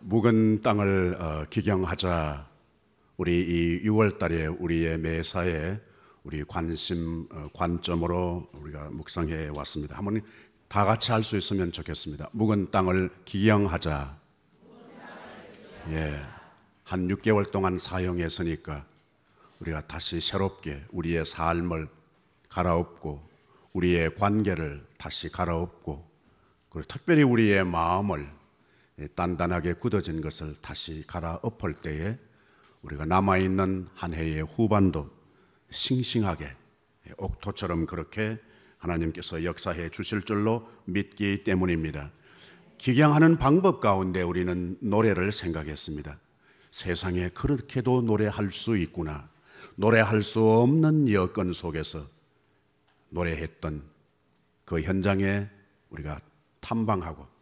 묵은 땅을 기경하자. 우리 이 6월 달에 우리의 매사에 우리 관점으로 우리가 묵상해 왔습니다. 한번 다 같이 할 수 있으면 좋겠습니다. 묵은 땅을 기경하자. 한 6개월 동안 사용했으니까 우리가 다시 새롭게 우리의 삶을 갈아엎고 우리의 관계를 다시 갈아엎고, 그리고 특별히 우리의 마음을 단단하게 굳어진 것을 다시 갈아엎을 때에 우리가 남아있는 한 해의 후반도 싱싱하게 옥토처럼 그렇게 하나님께서 역사해 주실 줄로 믿기 때문입니다. 기경하는 방법 가운데 우리는 노래를 생각했습니다. 세상에 그렇게도 노래할 수 있구나. 노래할 수 없는 여건 속에서 노래했던 그 현장에 우리가 탐방하고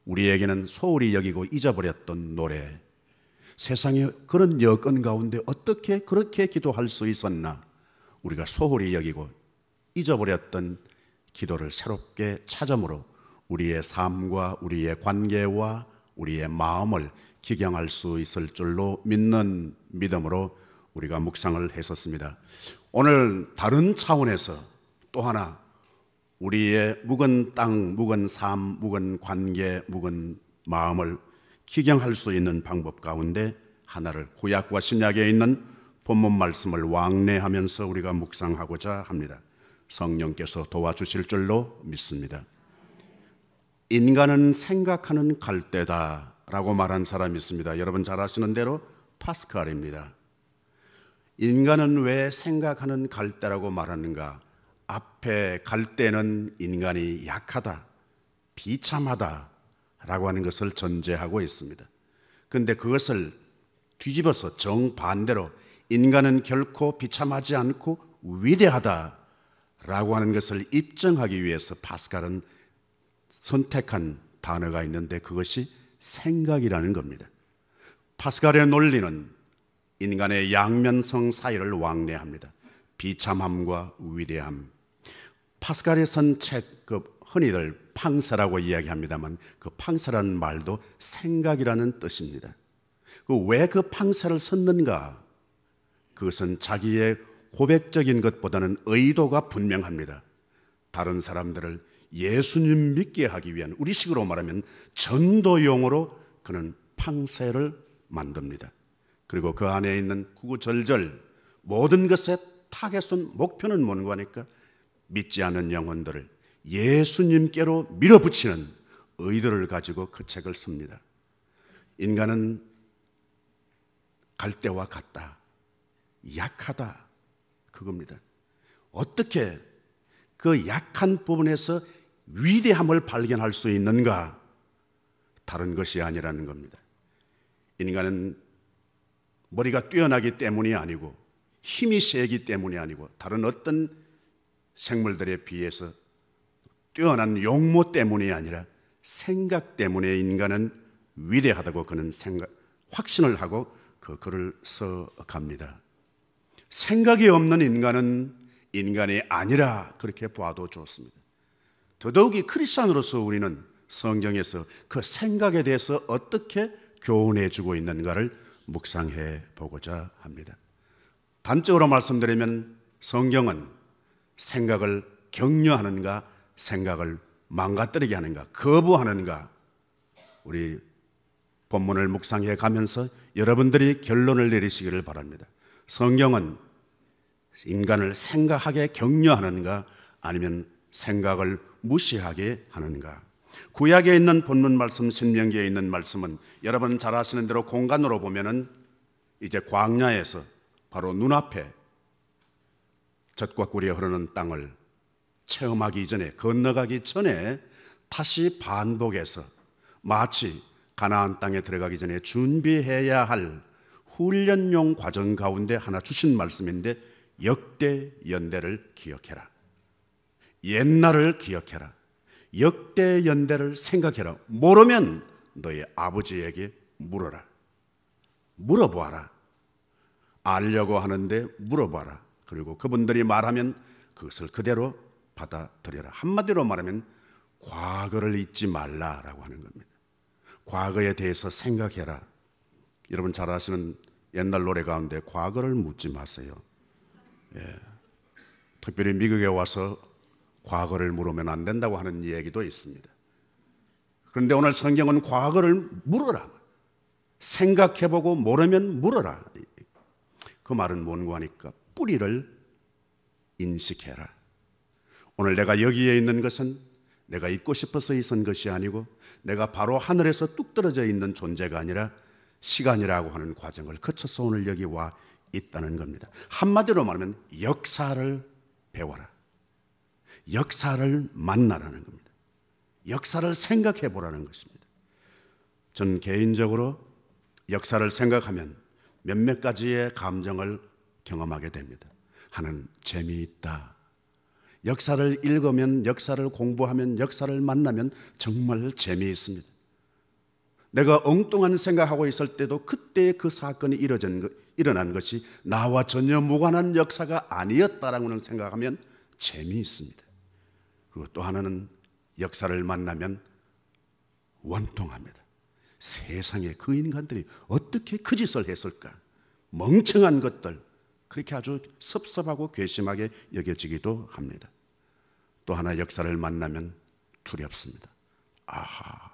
우리에게는 소홀히 여기고 잊어버렸던 노래, 세상에 그런 여건 가운데 어떻게 그렇게 기도할 수 있었나, 우리가 소홀히 여기고 잊어버렸던 기도를 새롭게 찾음으로 우리의 삶과 우리의 관계와 우리의 마음을 기경할 수 있을 줄로 믿는 믿음으로 우리가 묵상을 했었습니다. 오늘 다른 차원에서 또 하나 우리의 묵은 땅, 묵은 삶, 묵은 관계, 묵은 마음을 기경할 수 있는 방법 가운데 하나를 구약과 신약에 있는 본문 말씀을 왕래하면서 우리가 묵상하고자 합니다. 성령께서 도와주실 줄로 믿습니다. 인간은 생각하는 갈대다 라고 말한 사람이 있습니다. 여러분 잘 아시는 대로 파스칼입니다. 인간은 왜 생각하는 갈대라고 말하는가? 앞에 갈대는 인간이 약하다, 비참하다 라고 하는 것을 전제하고 있습니다. 그런데 그것을 뒤집어서 정반대로 인간은 결코 비참하지 않고 위대하다 라고 하는 것을 입증하기 위해서 파스칼은 선택한 단어가 있는데 그것이 생각이라는 겁니다. 파스칼의 논리는 인간의 양면성 사이를 왕래합니다. 비참함과 위대함. 파스칼이 쓴 책, 흔히들 팡사라고 이야기합니다만 그 팡사라는 말도 생각이라는 뜻입니다. 왜 그 팡사를 썼는가? 그것은 자기의 고백적인 것보다는 의도가 분명합니다. 다른 사람들을 예수님 믿게 하기 위한, 우리식으로 말하면 전도용으로 그는 팡사를 만듭니다. 그리고 그 안에 있는 구구절절 모든 것의 타겟은, 목표는 뭔가 하니까 믿지 않은 영혼들을 예수님께로 밀어붙이는 의도를 가지고 그 책을 씁니다. 인간은 갈대와 같다, 약하다, 그겁니다. 어떻게 그 약한 부분에서 위대함을 발견할 수 있는가? 다른 것이 아니라는 겁니다. 인간은 머리가 뛰어나기 때문이 아니고 힘이 세기 때문이 아니고 다른 어떤 생물들에 비해서 뛰어난 용모 때문이 아니라 생각 때문에 인간은 위대하다고 그는 확신을 하고 그 글을 써갑니다. 생각이 없는 인간은 인간이 아니라 그렇게 봐도 좋습니다. 더더욱이 크리스찬으로서 우리는 성경에서 그 생각에 대해서 어떻게 교훈해 주고 있는가를 묵상해 보고자 합니다. 단적으로 말씀드리면 성경은 생각을 격려하는가, 생각을 망가뜨리게 하는가, 거부하는가, 우리 본문을 묵상해 가면서 여러분들이 결론을 내리시기를 바랍니다. 성경은 인간을 생각하게 격려하는가, 아니면 생각을 무시하게 하는가? 구약에 있는 본문 말씀, 신명기에 있는 말씀은 여러분 잘 아시는 대로 공간으로 보면은 이제 광야에서 바로 눈앞에 젖과 꿀이 흐르는 땅을 체험하기 전에, 건너가기 전에 다시 반복해서 마치 가나안 땅에 들어가기 전에 준비해야 할 훈련용 과정 가운데 하나 주신 말씀인데, 역대 연대를 기억해라, 옛날을 기억해라, 역대 연대를 생각해라. 모르면 너희 아버지에게 물어라, 물어보아라. 알려고 하는데 물어봐라. 그리고 그분들이 말하면 그것을 그대로 받아들여라. 한마디로 말하면 과거를 잊지 말라라고 하는 겁니다. 과거에 대해서 생각해라. 여러분 잘 아시는 옛날 노래 가운데 과거를 묻지 마세요. 특별히 미국에 와서 과거를 물으면 안 된다고 하는 얘기도 있습니다. 그런데 오늘 성경은 과거를 물어라. 생각해보고 모르면 물어라. 그 말은 뭔가 하니까 뿌리를 인식해라. 오늘 내가 여기에 있는 것은 내가 있고 싶어서 있은 것이 아니고 내가 바로 하늘에서 뚝 떨어져 있는 존재가 아니라 시간이라고 하는 과정을 거쳐서 오늘 여기 와 있다는 겁니다. 한마디로 말하면 역사를 배워라. 역사를 만나라는 겁니다. 역사를 생각해 보라는 것입니다. 전 개인적으로 역사를 생각하면 몇몇 가지의 감정을 경험하게 됩니다. 하는 재미있다. 역사를 읽으면, 역사를 공부하면, 역사를 만나면 정말 재미있습니다. 내가 엉뚱한 생각하고 있을 때도 그때 그 사건이 일어난 것이 나와 전혀 무관한 역사가 아니었다라고 생각하면 재미있습니다. 그리고 또 하나는 역사를 만나면 원통합니다. 세상에 그 인간들이 어떻게 그 짓을 했을까? 멍청한 것들, 그렇게 아주 섭섭하고 괘씸하게 여겨지기도 합니다. 또 하나 역사를 만나면 두렵습니다. 아하,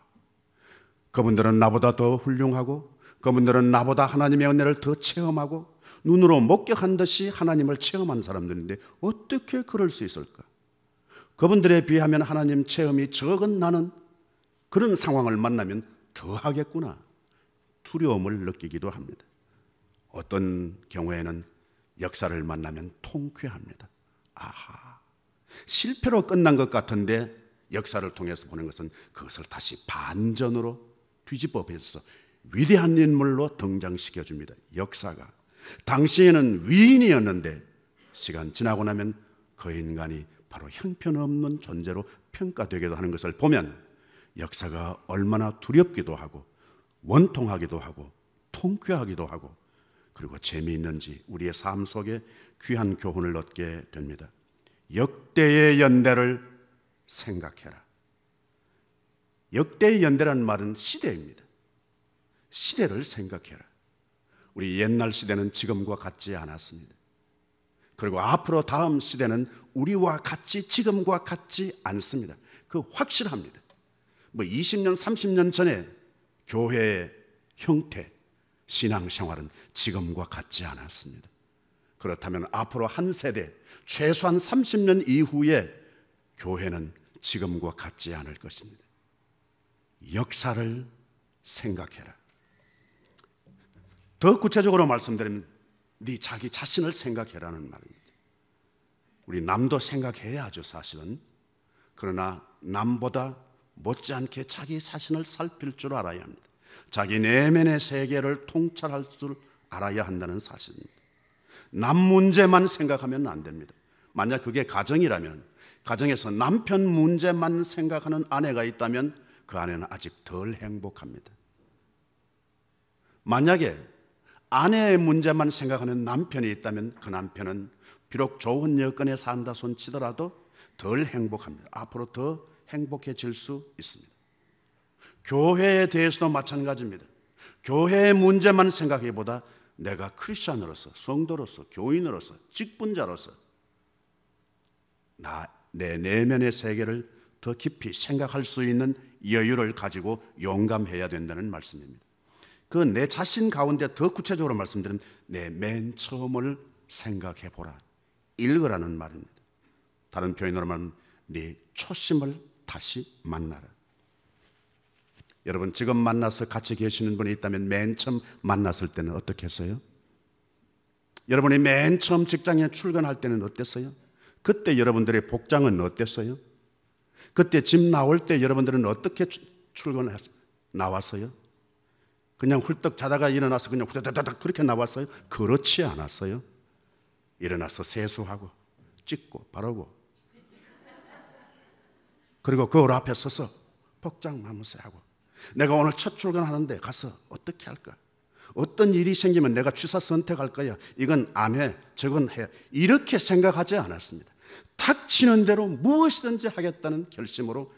그분들은 나보다 더 훌륭하고 그분들은 나보다 하나님의 은혜를 더 체험하고 눈으로 목격한 듯이 하나님을 체험한 사람들인데 어떻게 그럴 수 있을까? 그분들에 비하면 하나님 체험이 적은 나는 그런 상황을 만나면 더 하겠구나. 두려움을 느끼기도 합니다. 어떤 경우에는 역사를 만나면 통쾌합니다. 아하, 실패로 끝난 것 같은데 역사를 통해서 보는 것은 그것을 다시 반전으로 뒤집어 펴서 위대한 인물로 등장시켜줍니다. 역사가 당시에는 위인이었는데 시간 지나고 나면 그 인간이 바로 형편없는 존재로 평가되기도 하는 것을 보면 역사가 얼마나 두렵기도 하고 원통하기도 하고 통쾌하기도 하고 그리고 재미있는지 우리의 삶 속에 귀한 교훈을 얻게 됩니다. 역대의 연대를 생각해라. 역대의 연대라는 말은 시대입니다. 시대를 생각해라. 우리 옛날 시대는 지금과 같지 않았습니다. 그리고 앞으로 다음 시대는 우리와 같이 지금과 같지 않습니다. 그 확실합니다. 20년, 30년 전에 교회의 형태, 신앙생활은 지금과 같지 않았습니다. 그렇다면 앞으로 한 세대, 최소한 30년 이후에 교회는 지금과 같지 않을 것입니다. 역사를 생각해라. 더 구체적으로 말씀드리면 네 자기 자신을 생각해라는 말입니다. 우리 남도 생각해야죠, 사실은. 그러나 남보다 못지않게 자기 자신을 살필 줄 알아야 합니다. 자기 내면의 세계를 통찰할 줄 알아야 한다는 사실입니다. 남 문제만 생각하면 안 됩니다. 만약 그게 가정이라면, 가정에서 남편 문제만 생각하는 아내가 있다면 그 아내는 아직 덜 행복합니다. 만약에 아내의 문제만 생각하는 남편이 있다면 그 남편은 비록 좋은 여건에 산다 손 치더라도 덜 행복합니다. 앞으로 더 행복해질 수 있습니다. 교회에 대해서도 마찬가지입니다. 교회의 문제만 생각해보다 내가 크리스찬으로서, 성도로서, 교인으로서, 직분자로서 내 내면의 세계를 더 깊이 생각할 수 있는 여유를 가지고 용감해야 된다는 말씀입니다. 그 내 자신 가운데 더 구체적으로 말씀드리면 내 맨 처음을 생각해보라. 읽으라는 말입니다. 다른 표현으로 말하면 네 초심을 다시 만나라. 여러분 지금 만나서 같이 계시는 분이 있다면 맨 처음 만났을 때는 어떻게 했어요? 여러분이 맨 처음 직장에 출근할 때는 어땠어요? 그때 여러분들의 복장은 어땠어요? 그때 집 나올 때 여러분들은 어떻게 나왔어요? 그냥 훌떡 자다가 일어나서 그냥 후다다닥 그렇게 나왔어요? 그렇지 않았어요. 일어나서 세수하고 찍고 바르고 그리고 거울 앞에 서서 복장 마무새 하고 내가 오늘 첫 출근하는데 가서 어떻게 할까? 어떤 일이 생기면 내가 취사 선택할 거야. 이건 안 해, 저건 해. 이렇게 생각하지 않았습니다. 탁 치는 대로 무엇이든지 하겠다는 결심으로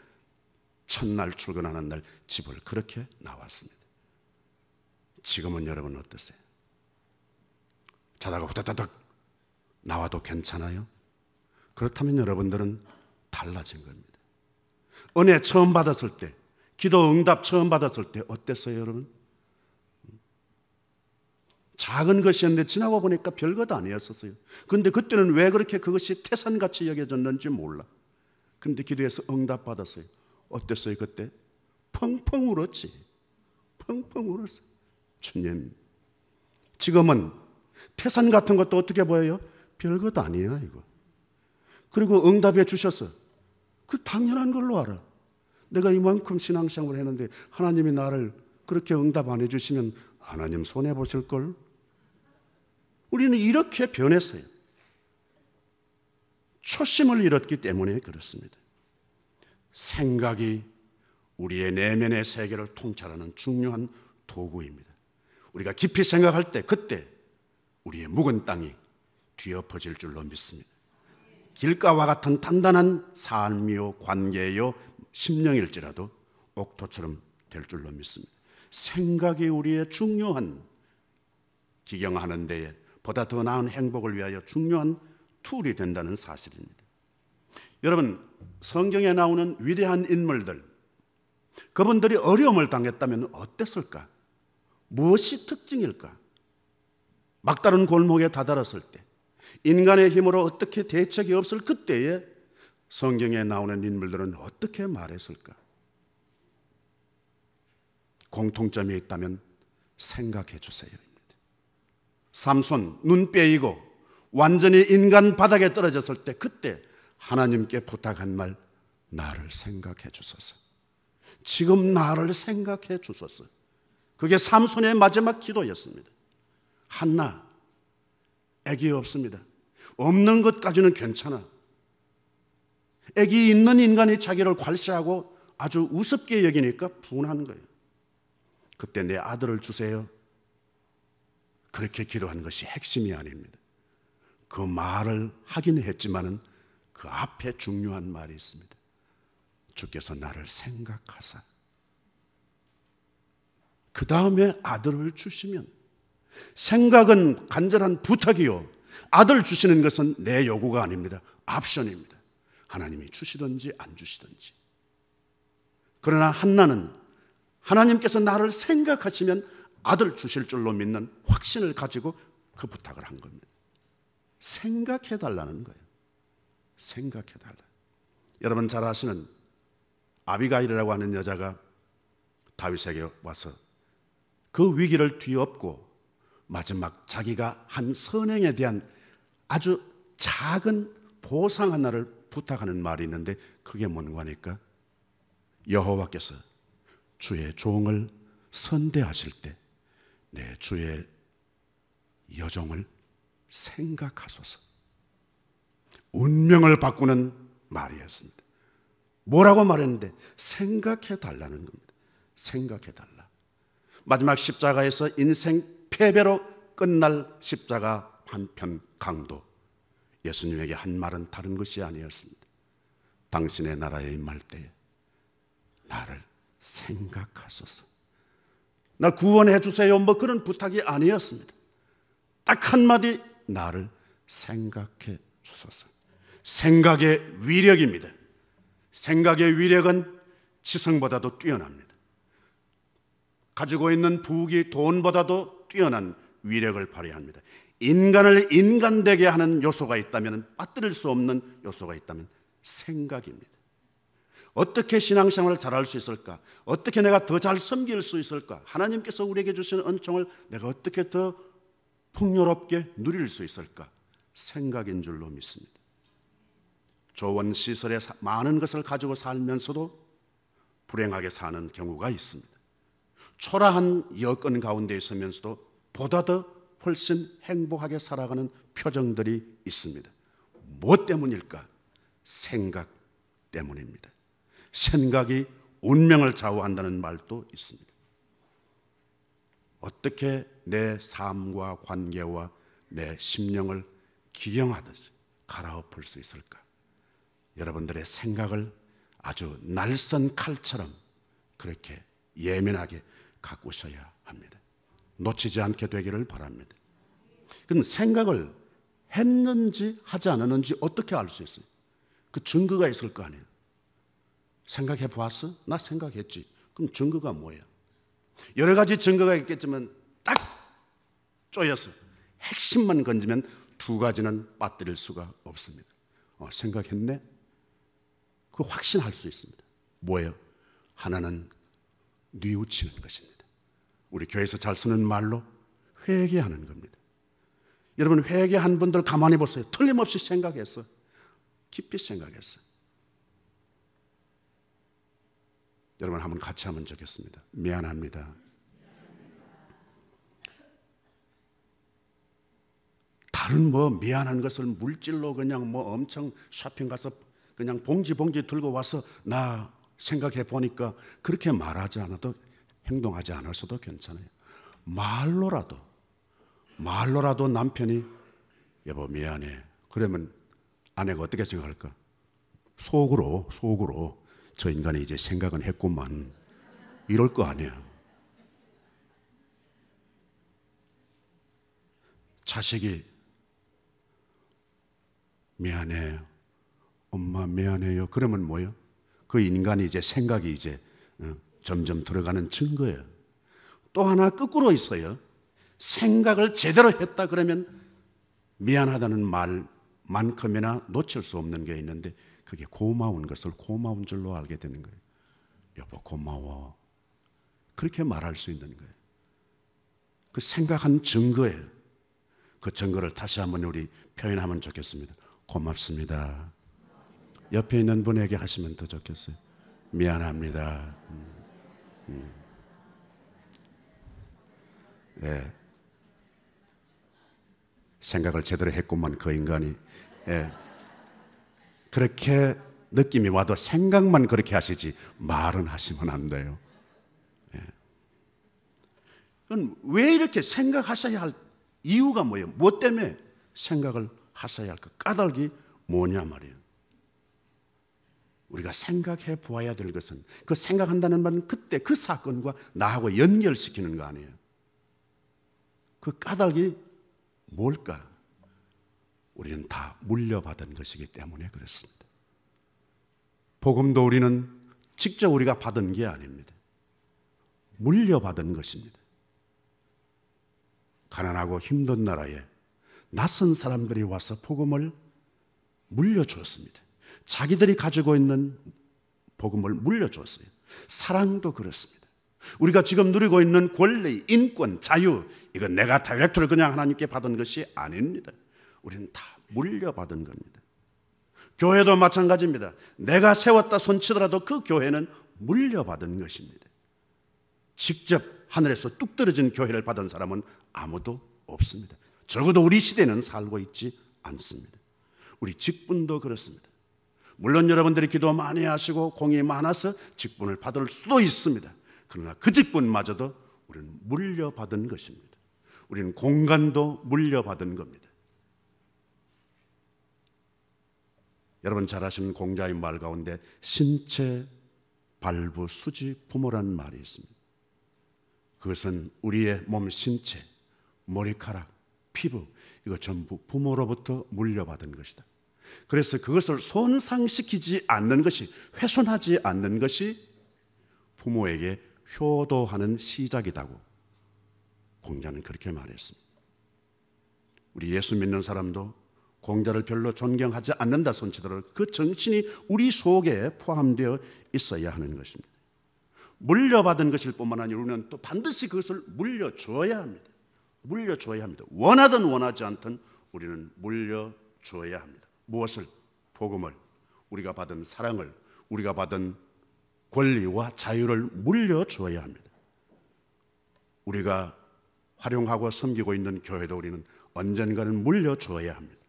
첫날 출근하는 날 집을 그렇게 나왔습니다. 지금은 여러분 어떠세요? 자다가 후다다닥 나와도 괜찮아요? 그렇다면 여러분들은 달라진 겁니다. 은혜 처음 받았을 때, 기도 응답 처음 받았을 때 어땠어요, 여러분? 작은 것이었는데 지나고 보니까 별것 아니었었어요. 그런데 그때는 왜 그렇게 그것이 태산같이 여겨졌는지 몰라. 그런데 기도해서 응답 받았어요. 어땠어요 그때? 펑펑 울었지. 펑펑 울었어요. 주님, 지금은 태산 같은 것도 어떻게 보여요? 별것 아니야 이거. 그리고 응답해 주셨어. 그 당연한 걸로 알아. 내가 이만큼 신앙생활을 했는데 하나님이 나를 그렇게 응답 안 해주시면 하나님 손해보실걸? 우리는 이렇게 변했어요. 초심을 잃었기 때문에 그렇습니다. 생각이 우리의 내면의 세계를 통찰하는 중요한 도구입니다. 우리가 깊이 생각할 때 그때 우리의 묵은 땅이 뒤엎어질 줄로 믿습니다. 길가와 같은 단단한 삶이요 관계요 심령일지라도 옥토처럼 될 줄로 믿습니다. 생각이 우리의 중요한 기경하는 데에 보다 더 나은 행복을 위하여 중요한 툴이 된다는 사실입니다. 여러분, 성경에 나오는 위대한 인물들, 그분들이 어려움을 당했다면 어땠을까? 무엇이 특징일까? 막다른 골목에 다다랐을 때, 인간의 힘으로 어떻게 대책이 없을 그때에 성경에 나오는 인물들은 어떻게 말했을까? 공통점이 있다면 생각해 주세요. 삼손 눈 빼이고 완전히 인간 바닥에 떨어졌을 때 그때 하나님께 부탁한 말, 나를 생각해 주소서. 지금 나를 생각해 주소서. 그게 삼손의 마지막 기도였습니다. 한나, 아기 없습니다. 없는 것까지는 괜찮아. 아기 있는 인간이 자기를 괄시하고 아주 우습게 여기니까 분한 거예요. 그때 내 아들을 주세요. 그렇게 기도하는 것이 핵심이 아닙니다. 그 말을 하긴 했지만은 그 앞에 중요한 말이 있습니다. 주께서 나를 생각하사 그 다음에 아들을 주시면, 생각은 간절한 부탁이요, 아들 주시는 것은 내 요구가 아닙니다. 옵션입니다. 하나님이 주시든지 안 주시든지. 그러나 한나는 하나님께서 나를 생각하시면 아들 주실 줄로 믿는 확신을 가지고 그 부탁을 한 겁니다. 생각해 달라는 거예요. 생각해 달라. 여러분 잘 아시는 아비가일이라고 하는 여자가 다윗에게 와서 그 위기를 뒤엎고 마지막 자기가 한 선행에 대한 아주 작은 보상 하나를 부탁하는 말이 있는데 그게 뭔가 하니까, 여호와께서 주의 종을 선대하실 때 내 주의 여종을 생각하소서. 운명을 바꾸는 말이었습니다. 뭐라고 말했는데 생각해 달라는 겁니다. 생각해 달라. 마지막 십자가에서 인생 패배로 끝날 십자가 한편 강도, 예수님에게 한 말은 다른 것이 아니었습니다. 당신의 나라에 임할 때에 나를 생각하소서. 나 구원해 주세요, 뭐 그런 부탁이 아니었습니다. 딱 한마디, 나를 생각해 주소서. 생각의 위력입니다. 생각의 위력은 지성보다도 뛰어납니다. 가지고 있는 부귀, 돈보다도 뛰어난 위력을 발휘합니다. 인간을 인간되게 하는 요소가 있다면, 빠뜨릴 수 없는 요소가 있다면 생각입니다. 어떻게 신앙생활을 잘할 수 있을까? 어떻게 내가 더 잘 섬길 수 있을까? 하나님께서 우리에게 주시는 은총을 내가 어떻게 더 풍요롭게 누릴 수 있을까? 생각인 줄로 믿습니다. 좋은 시설에 많은 것을 가지고 살면서도 불행하게 사는 경우가 있습니다. 초라한 여건 가운데 있으면서도 보다 더 훨씬 행복하게 살아가는 표정들이 있습니다. 무엇 때문일까? 생각 때문입니다. 생각이 운명을 좌우한다는 말도 있습니다. 어떻게 내 삶과 관계와 내 심령을 기경하듯이 갈아엎을 수 있을까? 여러분들의 생각을 아주 날선 칼처럼 그렇게 예민하게 가꾸셔야 합니다. 놓치지 않게 되기를 바랍니다. 그럼 생각을 했는지 하지 않았는지 어떻게 알 수 있어요? 그 증거가 있을 거 아니에요. 생각해 보았어? 나 생각했지. 그럼 증거가 뭐예요? 여러 가지 증거가 있겠지만 딱 쪼여서 핵심만 건지면 두 가지는 빠뜨릴 수가 없습니다. 생각했네? 그거 확신할 수 있습니다. 뭐예요? 하나는 뉘우치는 것입니다. 우리 교회에서 잘 쓰는 말로 회개하는 겁니다. 여러분, 회개한 분들 가만히 보세요. 틀림없이 생각했어. 깊이 생각했어. 여러분, 한번 같이 하면 좋겠습니다. 미안합니다. 다른 미안한 것을 물질로 그냥 엄청 쇼핑 가서 그냥 봉지 들고 와서 나 생각해 보니까 그렇게 말하지 않아도, 행동하지 않았어도 괜찮아요. 말로라도 남편이 여보 미안해. 그러면 아내가 어떻게 생각할까? 속으로 저 인간이 이제 생각은 했구만 이럴 거 아니야. 자식이 미안해 엄마 미안해요. 그러면 뭐예요? 그 인간이 이제 생각이 이제 점점 들어가는 증거예요. 또 하나 거꾸로 있어요. 생각을 제대로 했다 그러면 미안하다는 말만큼이나 놓칠 수 없는 게 있는데 그게 고마운 것을 고마운 줄로 알게 되는 거예요. 여보 고마워. 그렇게 말할 수 있는 거예요. 그 생각한 증거예요. 그 증거를 다시 한번 우리 표현하면 좋겠습니다. 고맙습니다. 옆에 있는 분에게 하시면 더 좋겠어요. 미안합니다. 네. 생각을 제대로 했구만 그 인간이. 네. 그렇게 느낌이 와도 생각만 그렇게 하시지 말은 하시면 안 돼요. 네. 그럼 왜 이렇게 생각하셔야 할 이유가 뭐예요? 뭐 때문에 생각을 하셔야 할까? 까닭이 뭐냐 말이에요. 우리가 생각해 보아야 될 것은 그 생각한다는 말은 그때 그 사건과 나하고 연결시키는 거 아니에요. 그 까닭이 뭘까? 우리는 다 물려받은 것이기 때문에 그렇습니다. 복음도 우리는 직접 우리가 받은 게 아닙니다. 물려받은 것입니다. 가난하고 힘든 나라에 낯선 사람들이 와서 복음을 물려주었습니다. 자기들이 가지고 있는 복음을 물려줬어요. 사랑도 그렇습니다. 우리가 지금 누리고 있는 권리, 인권, 자유, 이건 내가 다이렉트로 그냥 하나님께 받은 것이 아닙니다. 우리는 다 물려받은 겁니다. 교회도 마찬가지입니다. 내가 세웠다 손치더라도 그 교회는 물려받은 것입니다. 직접 하늘에서 뚝 떨어진 교회를 받은 사람은 아무도 없습니다. 적어도 우리 시대는 살고 있지 않습니다. 우리 직분도 그렇습니다. 물론 여러분들이 기도 많이 하시고 공이 많아서 직분을 받을 수도 있습니다. 그러나 그 직분마저도 우리는 물려받은 것입니다. 우리는 공간도 물려받은 겁니다. 여러분 잘 아시는 공자의 말 가운데 신체, 발부, 수지, 부모라는 말이 있습니다. 그것은 우리의 몸 신체, 머리카락, 피부 이거 전부 부모로부터 물려받은 것이다. 그래서 그것을 손상시키지 않는 것이, 훼손하지 않는 것이 부모에게 효도하는 시작이라고 공자는 그렇게 말했습니다. 우리 예수 믿는 사람도 공자를 별로 존경하지 않는다 손치더라도 그 정신이 우리 속에 포함되어 있어야 하는 것입니다. 물려받은 것일 뿐만 아니라 우리는 또 반드시 그것을 물려줘야 합니다. 물려줘야 합니다. 원하든 원하지 않든 우리는 물려줘야 합니다. 무엇을? 복음을, 우리가 받은 사랑을, 우리가 받은 권리와 자유를 물려줘야 합니다. 우리가 활용하고 섬기고 있는 교회도 우리는 언젠가는 물려줘야 합니다.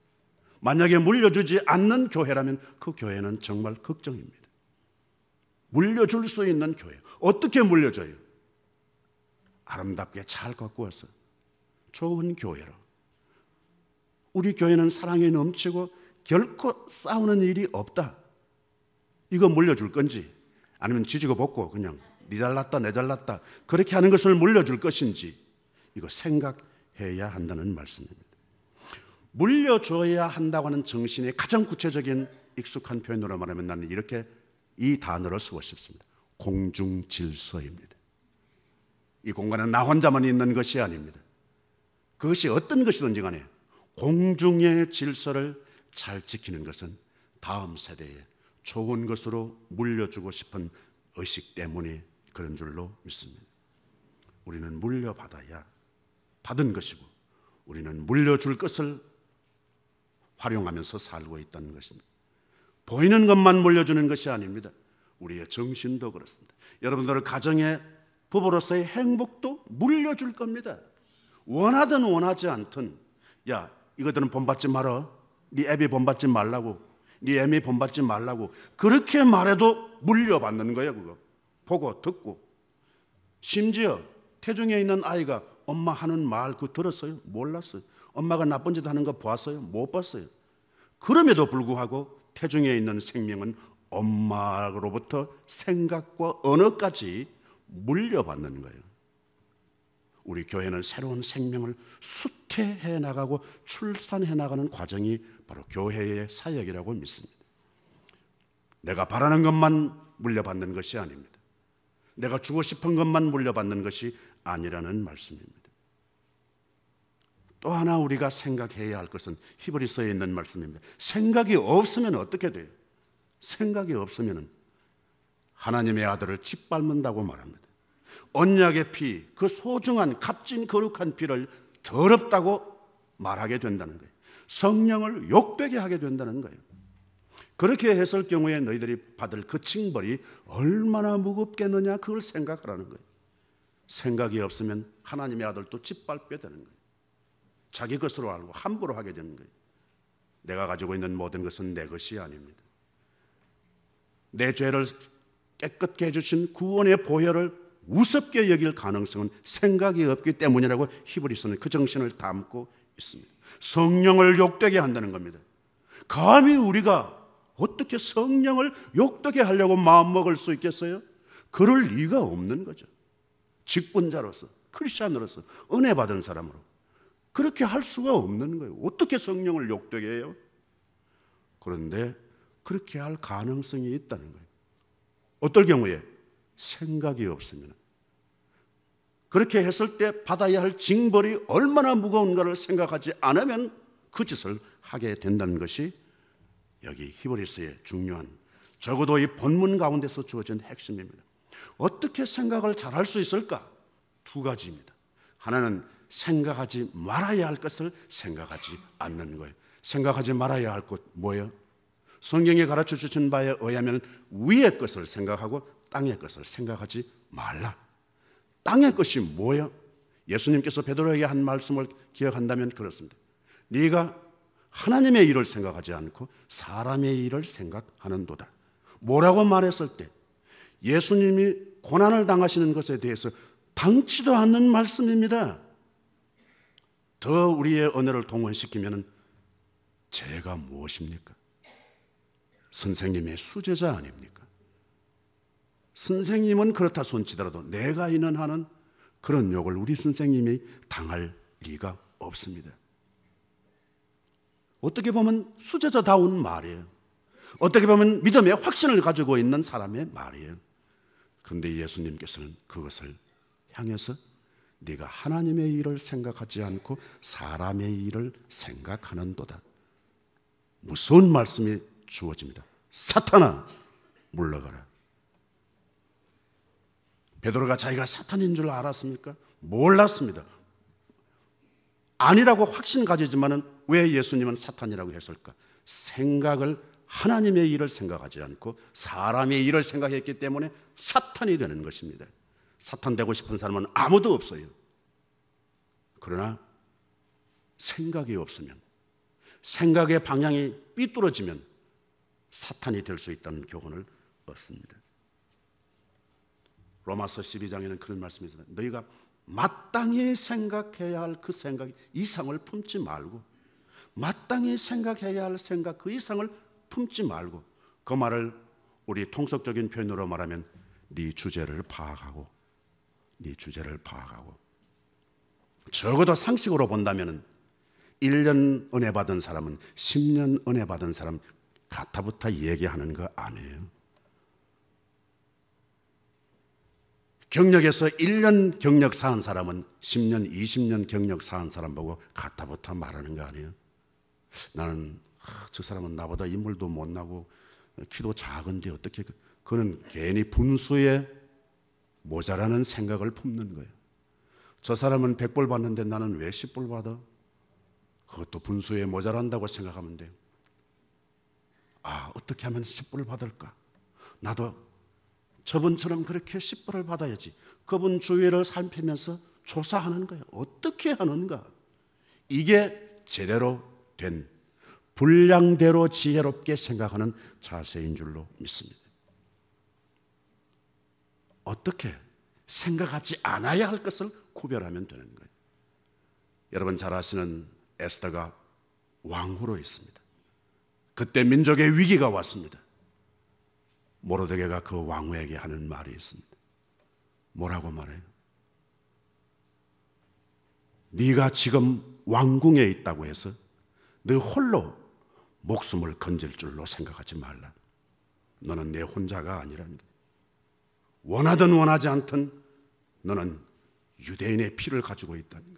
만약에 물려주지 않는 교회라면 그 교회는 정말 걱정입니다. 물려줄 수 있는 교회, 어떻게 물려줘요? 아름답게 잘 가꾸어서 좋은 교회로. 우리 교회는 사랑이 넘치고 결코 싸우는 일이 없다. 이거 물려줄 건지, 아니면 지지고 볶고 그냥 니 잘났다 내 잘났다 그렇게 하는 것을 물려줄 것인지, 이거 생각해야 한다는 말씀입니다. 물려줘야 한다고 하는 정신의 가장 구체적인 익숙한 표현으로 말하면 나는 이렇게 이 단어를 쓰고 싶습니다. 공중질서입니다. 이 공간은 나 혼자만 있는 것이 아닙니다. 그것이 어떤 것이든지 간에 공중의 질서를 잘 지키는 것은 다음 세대에 좋은 것으로 물려주고 싶은 의식 때문에 그런 줄로 믿습니다. 우리는 물려받아야 받은 것이고, 우리는 물려줄 것을 활용하면서 살고 있다는 것입니다. 보이는 것만 물려주는 것이 아닙니다. 우리의 정신도 그렇습니다. 여러분들 가정의 부부로서의 행복도 물려줄 겁니다. 원하든 원하지 않든, 야 이거들은 본받지 마라, 네 애비 본받지 말라고, 네 애미 본받지 말라고 그렇게 말해도 물려받는 거예요. 그거 보고 듣고. 심지어 태중에 있는 아이가 엄마 하는 말 그거 들었어요? 몰랐어요. 엄마가 나쁜 짓 하는 거 보았어요? 못 봤어요. 그럼에도 불구하고 태중에 있는 생명은 엄마로부터 생각과 언어까지 물려받는 거예요. 우리 교회는 새로운 생명을 수태해 나가고 출산해 나가는 과정이 바로 교회의 사역이라고 믿습니다. 내가 바라는 것만 물려받는 것이 아닙니다. 내가 주고 싶은 것만 물려받는 것이 아니라는 말씀입니다. 또 하나 우리가 생각해야 할 것은 히브리서에 있는 말씀입니다. 생각이 없으면 어떻게 돼요? 생각이 없으면 하나님의 아들을 짓밟는다고 말합니다. 언약의 피, 그 소중한 값진 거룩한 피를 더럽다고 말하게 된다는 거예요. 성령을 욕되게 하게 된다는 거예요. 그렇게 했을 경우에 너희들이 받을 그 징벌이 얼마나 무겁겠느냐, 그걸 생각하라는 거예요. 생각이 없으면 하나님의 아들도 짓밟게 되는 거예요. 자기 것으로 알고 함부로 하게 되는 거예요. 내가 가지고 있는 모든 것은 내 것이 아닙니다. 내 죄를 깨끗게 해주신 구원의 보혈을 우습게 여길 가능성은 생각이 없기 때문이라고 히브리서는 그 정신을 담고 있습니다. 성령을 욕되게 한다는 겁니다. 감히 우리가 어떻게 성령을 욕되게 하려고 마음먹을 수 있겠어요? 그럴 리가 없는 거죠. 직분자로서, 크리스찬으로서, 은혜 받은 사람으로 그렇게 할 수가 없는 거예요. 어떻게 성령을 욕되게 해요? 그런데 그렇게 할 가능성이 있다는 거예요. 어떨 경우에? 생각이 없으면. 그렇게 했을 때 받아야 할 징벌이 얼마나 무거운가를 생각하지 않으면 그 짓을 하게 된다는 것이 여기 히브리서의 중요한, 적어도 이 본문 가운데서 주어진 핵심입니다. 어떻게 생각을 잘할 수 있을까? 두 가지입니다. 하나는 생각하지 말아야 할 것을 생각하지 않는 거예요. 생각하지 말아야 할 것 뭐예요? 성경에 가르쳐 주신 바에 의하면 위의 것을 생각하고 땅의 것을 생각하지 말라. 땅의 것이 뭐예요? 예수님께서 베드로에게 한 말씀을 기억한다면 그렇습니다. 네가 하나님의 일을 생각하지 않고 사람의 일을 생각하는도다. 뭐라고 말했을 때 예수님이 고난을 당하시는 것에 대해서 당치도 않는 말씀입니다. 더 우리의 언어를 동원시키면 제가 무엇입니까? 선생님의 수제자 아닙니까? 선생님은 그렇다 손치더라도 내가 있는 한은 그런 욕을 우리 선생님이 당할 리가 없습니다. 어떻게 보면 수제자다운 말이에요. 어떻게 보면 믿음의 확신을 가지고 있는 사람의 말이에요. 그런데 예수님께서는 그것을 향해서 네가 하나님의 일을 생각하지 않고 사람의 일을 생각하는도다. 무서운 말씀이 주어집니다. 사탄아, 물러가라. 베드로가 자기가 사탄인 줄 알았습니까? 몰랐습니다. 아니라고 확신 가지지만은 왜 예수님은 사탄이라고 했을까? 생각을, 하나님의 일을 생각하지 않고 사람의 일을 생각했기 때문에 사탄이 되는 것입니다. 사탄 되고 싶은 사람은 아무도 없어요. 그러나 생각이 없으면, 생각의 방향이 삐뚤어지면 사탄이 될 수 있다는 교훈을 얻습니다. 로마서 12장에는 그런 말씀이 있습니다. 너희가 마땅히 생각해야 할 그 생각 이상을 품지 말고, 마땅히 생각해야 할 생각 그 이상을 품지 말고, 그 말을 우리 통속적인 표현으로 말하면 네 주제를 파악하고 적어도 상식으로 본다면 1년 은혜 받은 사람은 10년 은혜 받은 사람 가타부타 얘기하는 거 아니에요. 경력에서 1년 경력 쌓은 사람은 10년, 20년 경력 쌓은 사람 보고 가타부타 말하는 거 아니에요. 나는 저 사람은 나보다 인물도 못나고 키도 작은데 어떻게, 그는 괜히 분수에 모자라는 생각을 품는 거예요. 저 사람은 100불 받는데 나는 왜 10불 받아? 그것도 분수에 모자란다고 생각하면 돼요. 어떻게 하면 10불을 받을까? 나도 저분처럼 그렇게 10불을 받아야지. 그분 주위를 살피면서 조사하는 거예요. 어떻게 하는가? 이게 제대로 된, 분량대로 지혜롭게 생각하는 자세인 줄로 믿습니다. 어떻게 생각하지 않아야 할 것을 구별하면 되는 거예요. 여러분 잘 아시는 에스더가 왕후로 있습니다. 그때 민족의 위기가 왔습니다. 모르드게가 그 왕후에게 하는 말이 있습니다. 뭐라고 말해요? 네가 지금 왕궁에 있다고 해서 너 홀로 목숨을 건질 줄로 생각하지 말라. 너는 내 혼자가 아니라는 거예요. 원하든 원하지 않든 너는 유대인의 피를 가지고 있다는 거예요.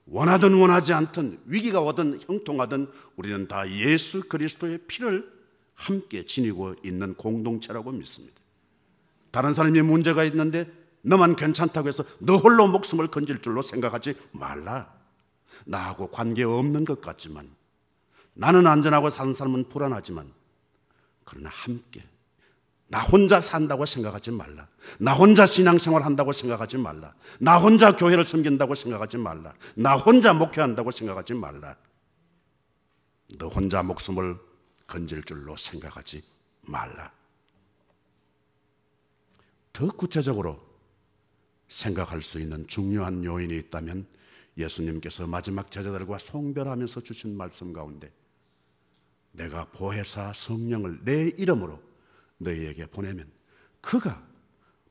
원하든 원하지 않든 위기가 오든 형통하든 우리는 다 예수 그리스도의 피를 함께 지니고 있는 공동체라고 믿습니다. 다른 사람이 문제가 있는데 너만 괜찮다고 해서 너 홀로 목숨을 건질 줄로 생각하지 말라. 나하고 관계없는 것 같지만, 나는 안전하고 사는 사람은 불안하지만, 그러나 함께 나 혼자 산다고 생각하지 말라. 나 혼자 신앙생활 한다고 생각하지 말라. 나 혼자 교회를 섬긴다고 생각하지 말라. 나 혼자 목회한다고 생각하지 말라. 너 혼자 목숨을 건질 줄로 생각하지 말라. 더 구체적으로 생각할 수 있는 중요한 요인이 있다면 예수님께서 마지막 제자들과 송별하면서 주신 말씀 가운데 내가 보혜사 성령을 내 이름으로 너희에게 보내면 그가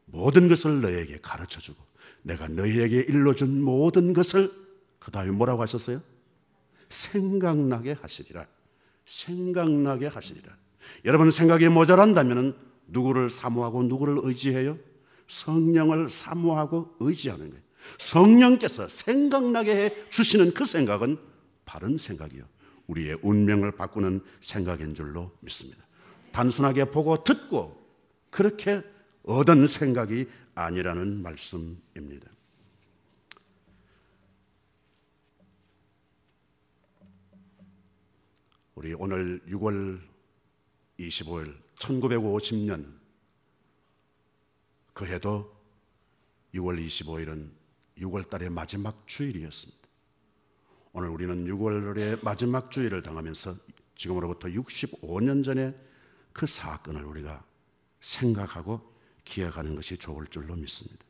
모든 것을 너희에게 가르쳐주고 내가 너희에게 일러준 모든 것을 그 다음에 뭐라고 하셨어요? 생각나게 하시리라. 생각나게 하시리라. 여러분 생각이 모자란다면 누구를 사모하고 누구를 의지해요? 성령을 사모하고 의지하는 거예요. 성령께서 생각나게 해 주시는 그 생각은 바른 생각이요, 우리의 운명을 바꾸는 생각인 줄로 믿습니다. 단순하게 보고 듣고 그렇게 얻은 생각이 아니라는 말씀입니다. 우리 오늘 6월 25일 1950년 그 해도 6월 25일은 6월 달의 마지막 주일이었습니다. 오늘 우리는 6월의 마지막 주일을 당하면서 지금으로부터 65년 전에 그 사건을 우리가 생각하고 기억하는 것이 좋을 줄로 믿습니다.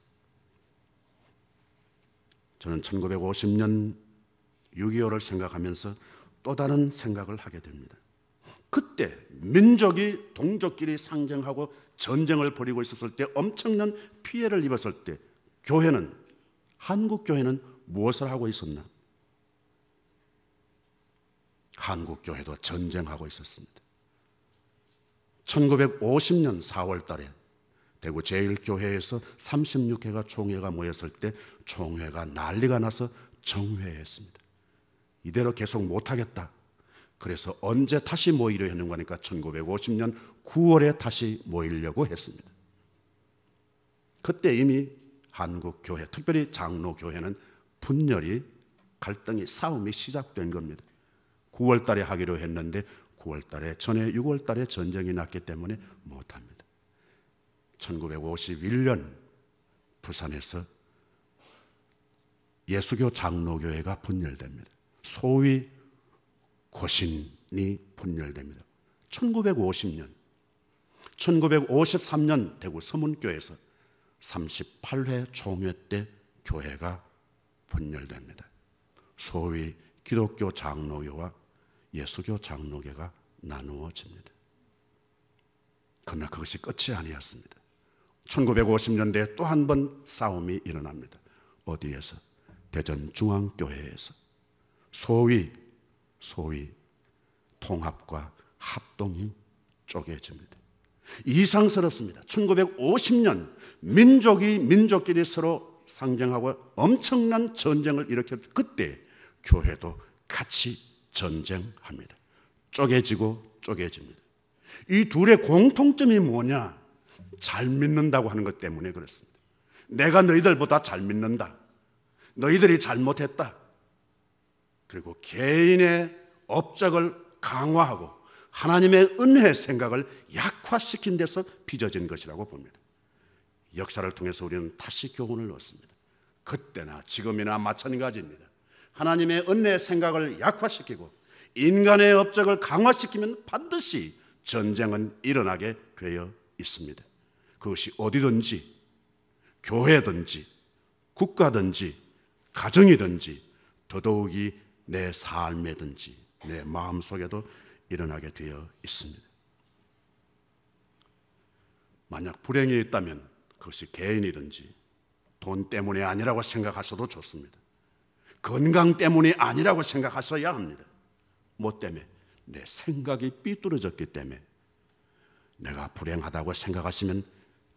저는 1950년 6.25를 생각하면서 또 다른 생각을 하게 됩니다. 그때 민족이 동족끼리 상정하고 전쟁을 벌이고 있었을 때, 엄청난 피해를 입었을 때 교회는, 한국 교회는 무엇을 하고 있었나? 한국 교회도 전쟁하고 있었습니다. 1950년 4월 달에 대구 제1교회에서 36회가 총회가 모였을 때 총회가 난리가 나서 정회했습니다. 이대로 계속 못하겠다. 그래서 언제 다시 모이려 했는 거니까 1950년 9월에 다시 모이려고 했습니다. 그때 이미 한국교회, 특별히 장로교회는 분열이, 갈등이, 싸움이 시작된 겁니다. 9월 달에 하기로 했는데 9월 달에, 전에 6월 달에 전쟁이 났기 때문에 못합니다. 1951년 부산에서 예수교 장로교회가 분열됩니다. 소위 고신이 분열됩니다. 1950년, 1953년 대구 서문교에서 38회 총회 때 교회가 분열됩니다. 소위 기독교 장로교와 예수교 장로교가 나누어집니다. 그러나 그것이 끝이 아니었습니다. 1950년대에 또 한 번 싸움이 일어납니다. 어디에서? 대전중앙교회에서. 소위 통합과 합동이 쪼개집니다. 이상스럽습니다. 1950년 민족이 민족끼리 서로 상정하고 엄청난 전쟁을 일으켰을 그때 교회도 같이 전쟁합니다. 쪼개집니다. 이 둘의 공통점이 뭐냐? 잘 믿는다고 하는 것 때문에 그렇습니다. 내가 너희들보다 잘 믿는다. 너희들이 잘못했다. 그리고 개인의 업적을 강화하고 하나님의 은혜 생각을 약화시킨 데서 빚어진 것이라고 봅니다. 역사를 통해서 우리는 다시 교훈을 얻습니다. 그때나 지금이나 마찬가지입니다. 하나님의 은혜 생각을 약화시키고 인간의 업적을 강화시키면 반드시 전쟁은 일어나게 되어 있습니다. 그것이 어디든지, 교회든지, 국가든지, 가정이든지, 더더욱이 내 삶에든지, 내 마음속에도 일어나게 되어 있습니다. 만약 불행이 있다면 그것이 개인이든지 돈 때문이 아니라고 생각하셔도 좋습니다. 건강 때문이 아니라고 생각하셔야 합니다. 뭐 때문에? 내 생각이 삐뚤어졌기 때문에. 내가 불행하다고 생각하시면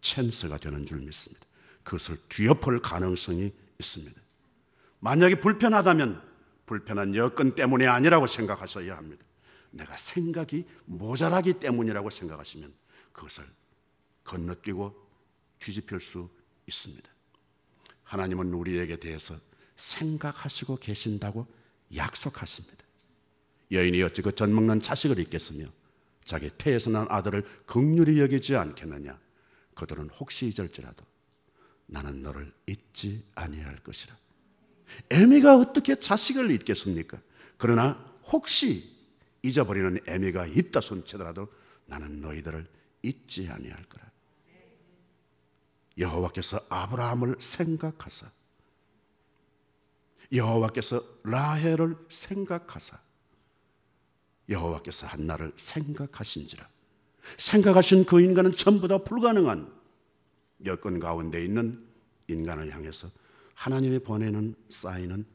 찬스가 되는 줄 믿습니다. 그것을 뒤엎을 가능성이 있습니다. 만약에 불편하다면 불편한 여건 때문이 아니라고 생각하셔야 합니다. 내가 생각이 모자라기 때문이라고 생각하시면 그것을 건너뛰고 뒤집힐 수 있습니다. 하나님은 우리에게 대해서 생각하시고 계신다고 약속하십니다. 여인이 어찌 그 젖 먹는 자식을 잊겠으며 자기 태에서 난 아들을 긍휼히 여기지 않겠느냐. 그들은 혹시 잊을지라도 나는 너를 잊지 아니할 것이라. 애미가 어떻게 자식을 잊겠습니까? 그러나 혹시 잊어버리는 애미가 있다 손치더라도 나는 너희들을 잊지 아니할 거라. 여호와께서 아브라함을 생각하사, 여호와께서 라헬을 생각하사, 여호와께서 한나를 생각하신지라. 생각하신 그 인간은 전부 다 불가능한 여건 가운데 있는 인간을 향해서 하나님이 보내는 사인은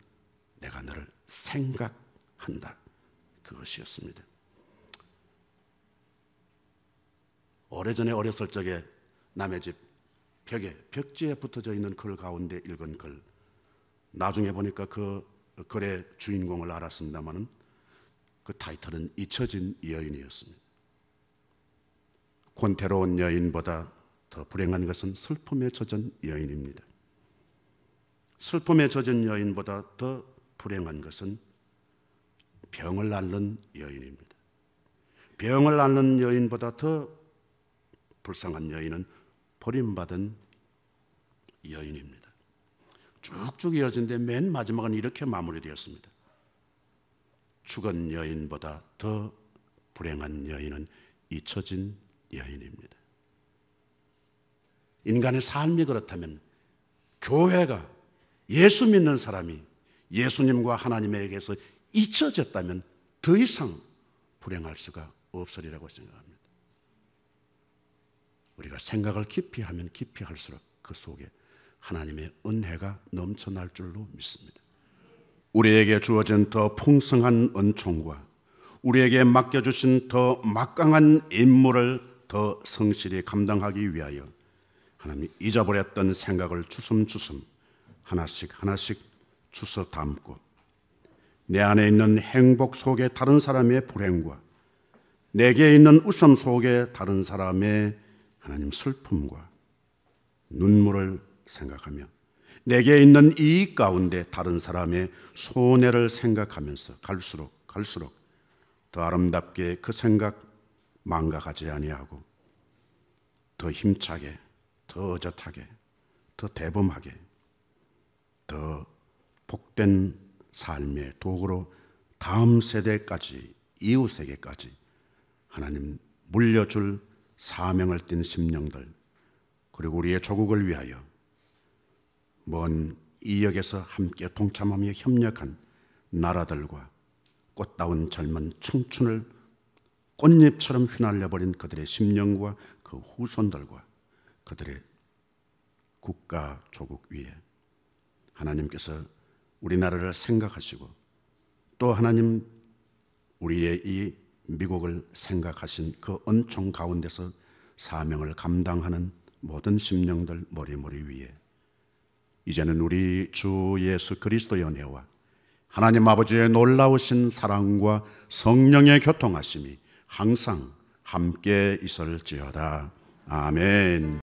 내가 너를 생각한다. 그것이었습니다. 오래전에 어렸을 적에 남의 집 벽지에 붙어져 있는 글 가운데 읽은 글, 나중에 보니까 그 글의 주인공을 알았습니다마는 그 타이틀은 잊혀진 여인이었습니다. 권태로운 여인보다 더 불행한 것은 슬픔에 젖은 여인입니다. 슬픔에 젖은 여인보다 더 불행한 것은 병을 앓는 여인입니다. 병을 앓는 여인보다 더 불쌍한 여인은 버림받은 여인입니다. 쭉쭉 이어지는데 맨 마지막은 이렇게 마무리되었습니다. 죽은 여인보다 더 불행한 여인은 잊혀진 여인입니다. 인간의 삶이 그렇다면 교회가, 예수 믿는 사람이 예수님과 하나님에게서 잊혀졌다면 더 이상 불행할 수가 없으리라고 생각합니다. 우리가 생각을 깊이 하면 깊이 할수록 그 속에 하나님의 은혜가 넘쳐날 줄로 믿습니다. 우리에게 주어진 더 풍성한 은총과 우리에게 맡겨주신 더 막강한 임무를 더 성실히 감당하기 위하여 하나님이 잊어버렸던 생각을 주섬주섬 하나씩 주워 담고 내 안에 있는 행복 속에 다른 사람의 불행과 내게 있는 웃음 속에 다른 사람의 하나님 슬픔과 눈물을 생각하며 내게 있는 이익 가운데 다른 사람의 손해를 생각하면서 갈수록 더 아름답게 그 생각 망각하지 아니하고 더 힘차게, 더 어젓하게, 더 대범하게, 더 복된 삶의 도구로 다음 세대까지, 이웃에게까지 하나님 물려줄 사명을 띤 심령들, 그리고 우리의 조국을 위하여 먼 이역에서 함께 동참하며 협력한 나라들과 꽃다운 젊은 청춘을 꽃잎처럼 휘날려버린 그들의 심령과 그 그 후손들과 그들의 국가 조국 위에 하나님께서 우리나라를 생각하시고 또 하나님 우리의 이 미국을 생각하신 그 은총 가운데서 사명을 감당하는 모든 심령들 머리머리 위에 이제는 우리 주 예수 그리스도의 은혜와 하나님 아버지의 놀라우신 사랑과 성령의 교통하심이 항상 함께 있을지어다. 아멘.